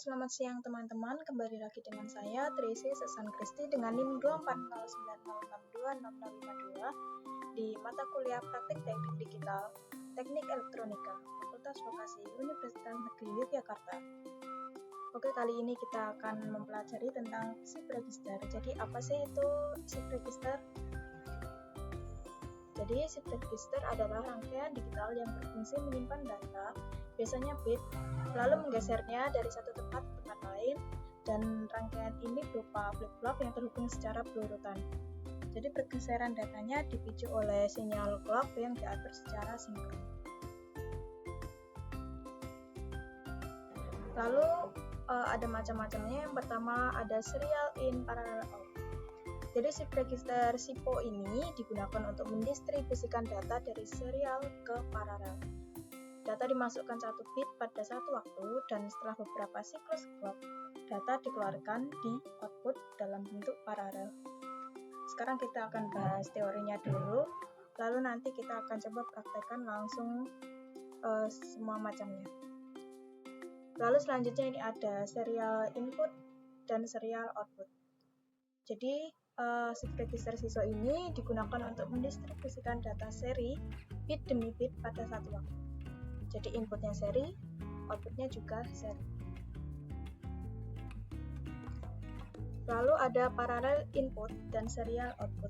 selamat siang teman-teman. Kembali lagi dengan saya, Tracy Sesan Kristi dengan NIM 240906052 di mata kuliah Praktik Teknik Digital, Teknik Elektronika, Fakultas Vokasi Universitas Negeri Yogyakarta. Oke, kali ini kita akan mempelajari tentang shift register. Jadi, apa sih itu shift register? Jadi, shift register adalah rangkaian digital yang berfungsi menyimpan data, biasanya bit, lalu menggesernya dari satu tempat ke tempat lain, dan rangkaian ini berupa flip-flop yang terhubung secara berurutan. Jadi, pergeseran datanya dipicu oleh sinyal clock yang diatur secara sinkron. Lalu, ada macam-macamnya. Yang pertama ada serial in, parallel out. Jadi shift register SIPO ini digunakan untuk mendistribusikan data dari serial ke paralel. Data dimasukkan satu bit pada satu waktu dan setelah beberapa siklus clock, data dikeluarkan di output dalam bentuk paralel. Sekarang kita akan bahas teorinya dulu, lalu nanti kita akan coba praktekkan langsung semua macamnya. Lalu selanjutnya ini ada serial input dan serial output. Jadi shift register SISO ini digunakan untuk mendistribusikan data seri bit demi bit pada satu waktu. Jadi inputnya seri, outputnya juga seri. Lalu ada parallel input dan serial output.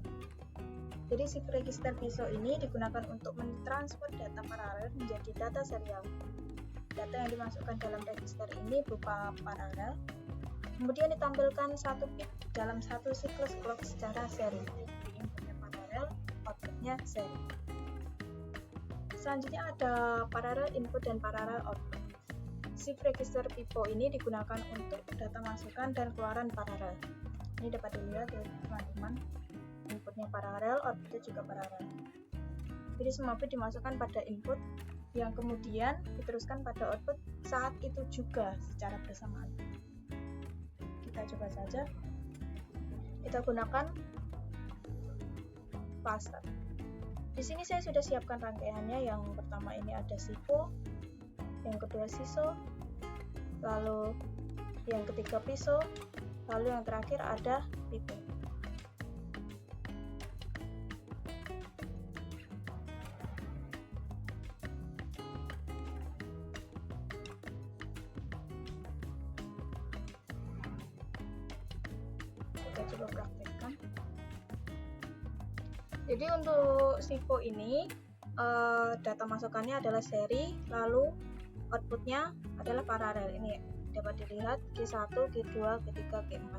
Jadi shift register SISO ini digunakan untuk mentransfer data paralel menjadi data serial. Data yang dimasukkan dalam register ini berupa paralel, kemudian ditampilkan satu bit dalam satu siklus clock secara seri. Inputnya paralel, outputnya seri. Selanjutnya ada parallel input dan parallel output. Shift register PIPO ini digunakan untuk data masukan dan keluaran paralel. Ini dapat dilihat ya teman-teman. Inputnya paralel, outputnya juga paralel. Jadi semua bit dimasukkan pada input yang kemudian diteruskan pada output saat itu juga secara bersamaan. Kita coba saja. Kita gunakan cluster. Di sini saya sudah siapkan rangkaiannya. Yang pertama ini ada SIPO, yang kedua SISO, lalu yang ketiga PISO, lalu yang terakhir ada PIPO. Kita coba praktekkan. Jadi untuk SIPO ini data masukannya adalah seri, lalu outputnya adalah paralel. Ini dapat dilihat Q1, Q2, Q3, Q4.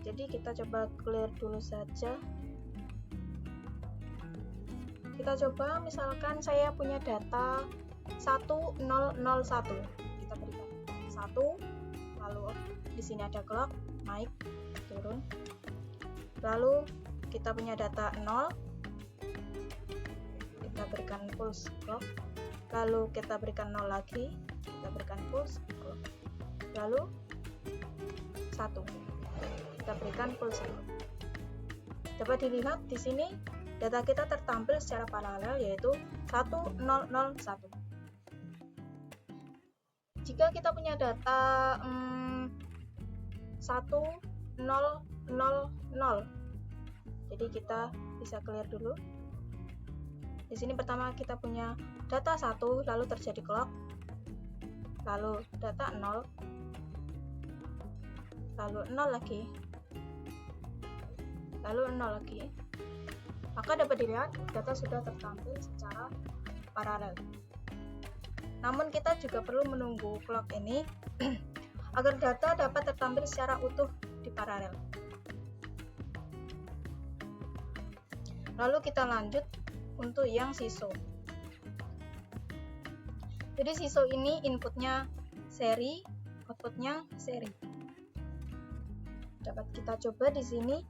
Jadi kita coba clear dulu saja. Kita coba misalkan saya punya data 1001. Kita berikan 1, lalu di sini ada clock, naik, turun. Lalu kita punya data 0, kita berikan pulse clock, lalu kita berikan 0 lagi, kita berikan pulse clock, lalu 1, kita berikan pulse clock. Dapat dilihat di sini data kita tertampil secara paralel yaitu 1001. Jika kita punya data 1000, jadi kita bisa clear dulu. Di sini pertama kita punya data 1, lalu terjadi clock, lalu data 0, lalu 0 lagi, lalu 0 lagi. Maka dapat dilihat data sudah tertampil secara paralel. Namun kita juga perlu menunggu clock ini agar data dapat tertampil secara utuh di paralel. Lalu kita lanjut untuk yang SISO. Jadi SISO ini inputnya seri, outputnya seri. Dapat kita coba di sini.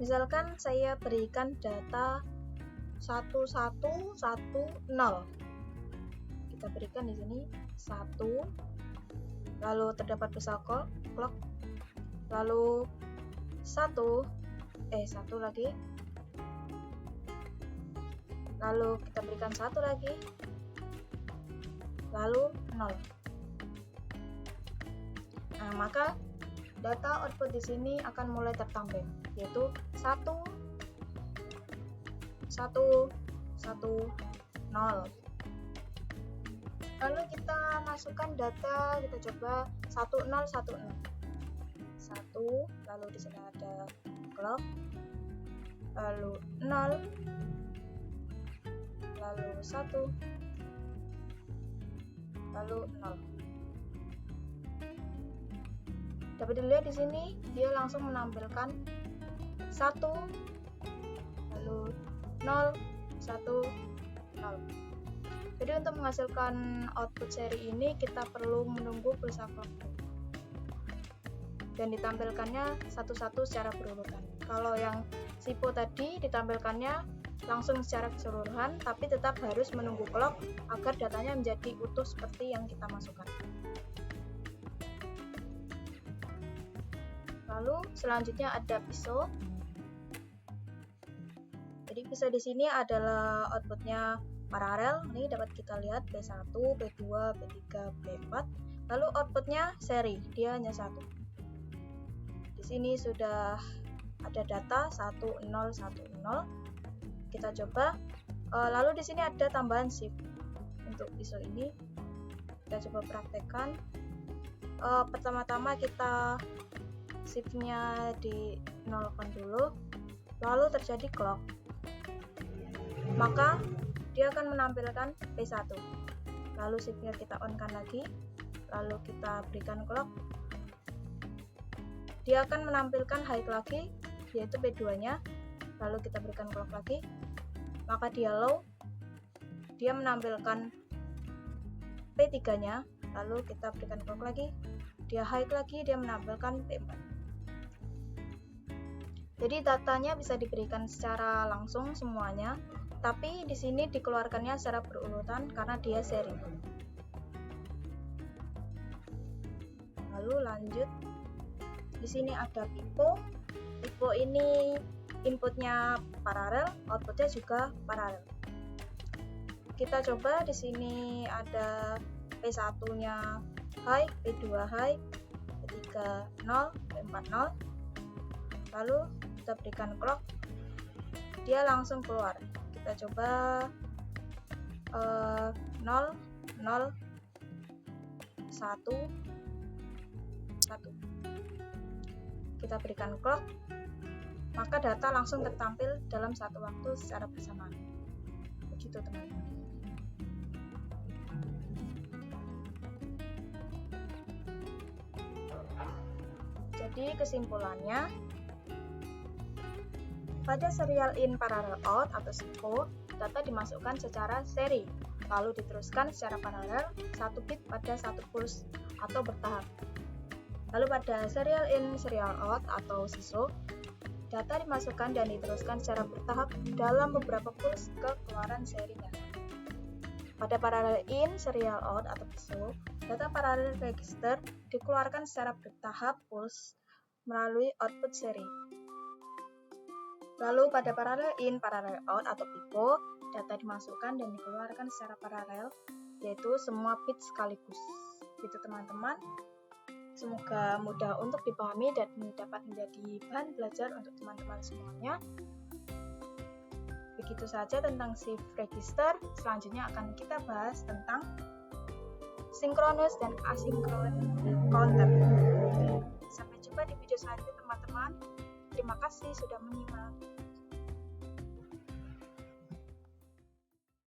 Misalkan saya berikan data 1110. Kita berikan di sini 1, lalu terdapat pulsa clock, lalu 1 lagi, lalu kita berikan 1 lagi, lalu 0. Nah, maka data output di sini akan mulai tertampil, yaitu 1 1 1 0. Lalu kita masukkan data, kita coba 10 10 1, lalu di sini ada clock, lalu 0, lalu 1, lalu 0. Dapat dilihat di sini dia langsung menampilkan 1, lalu 0, 1, 0. Jadi untuk menghasilkan output seri ini kita perlu menunggu pulsa clock dan ditampilkannya satu-satu secara berurutan. Kalau yang SIPO tadi ditampilkannya langsung secara keseluruhan, tapi tetap harus menunggu clock agar datanya menjadi utuh seperti yang kita masukkan. Lalu selanjutnya ada PISO. Jadi PISO di sini adalah outputnya paralel. Ini dapat kita lihat P1, P2, P3, P4. Lalu outputnya seri, dia hanya 1. Di sini sudah ada data 1 0 1 0. Kita coba. Lalu di sini ada tambahan shift. Untuk PISO ini kita coba praktekkan. Pertama-tama kita shiftnya di nolkan dulu, lalu terjadi clock, maka dia akan menampilkan P1. Lalu shiftnya kita on-kan lagi, lalu kita berikan clock, dia akan menampilkan high lagi, yaitu P2 nya, lalu kita berikan clock lagi, maka dia low, dia menampilkan P3 nya, lalu kita berikan clock lagi, dia high lagi, dia menampilkan P4. Jadi datanya bisa diberikan secara langsung semuanya, tapi di sini dikeluarkannya secara berurutan karena dia seri. Lalu lanjut, di sini ada PIPO. PIPO ini inputnya paralel, outputnya juga paralel. Kita coba, di sini ada P1-nya high, P2 high, P3 0, P4 0. Lalu kita berikan clock, dia langsung keluar. Kita coba 0 0 1 1. Kita berikan clock, maka data langsung tertampil dalam satu waktu secara bersamaan. Begitu teman-teman. Jadi kesimpulannya, pada serial in parallel out atau SIPO, data dimasukkan secara seri, lalu diteruskan secara paralel 1 bit pada 1 pulse atau bertahap. Lalu pada serial in serial out atau SISO, data dimasukkan dan diteruskan secara bertahap dalam beberapa pulse ke keluaran serinya. Pada parallel in serial out atau PISO, data parallel register dikeluarkan secara bertahap pulse melalui output seri. Lalu pada parallel in, parallel out atau PIPO, data dimasukkan dan dikeluarkan secara paralel, yaitu semua bit sekaligus. Gitu teman-teman. Semoga mudah untuk dipahami dan dapat menjadi bahan belajar untuk teman-teman semuanya. Begitu saja tentang shift register. Selanjutnya akan kita bahas tentang sinkronus dan asinkron counter. Sampai jumpa di video selanjutnya teman-teman. Terima kasih sudah menyimak.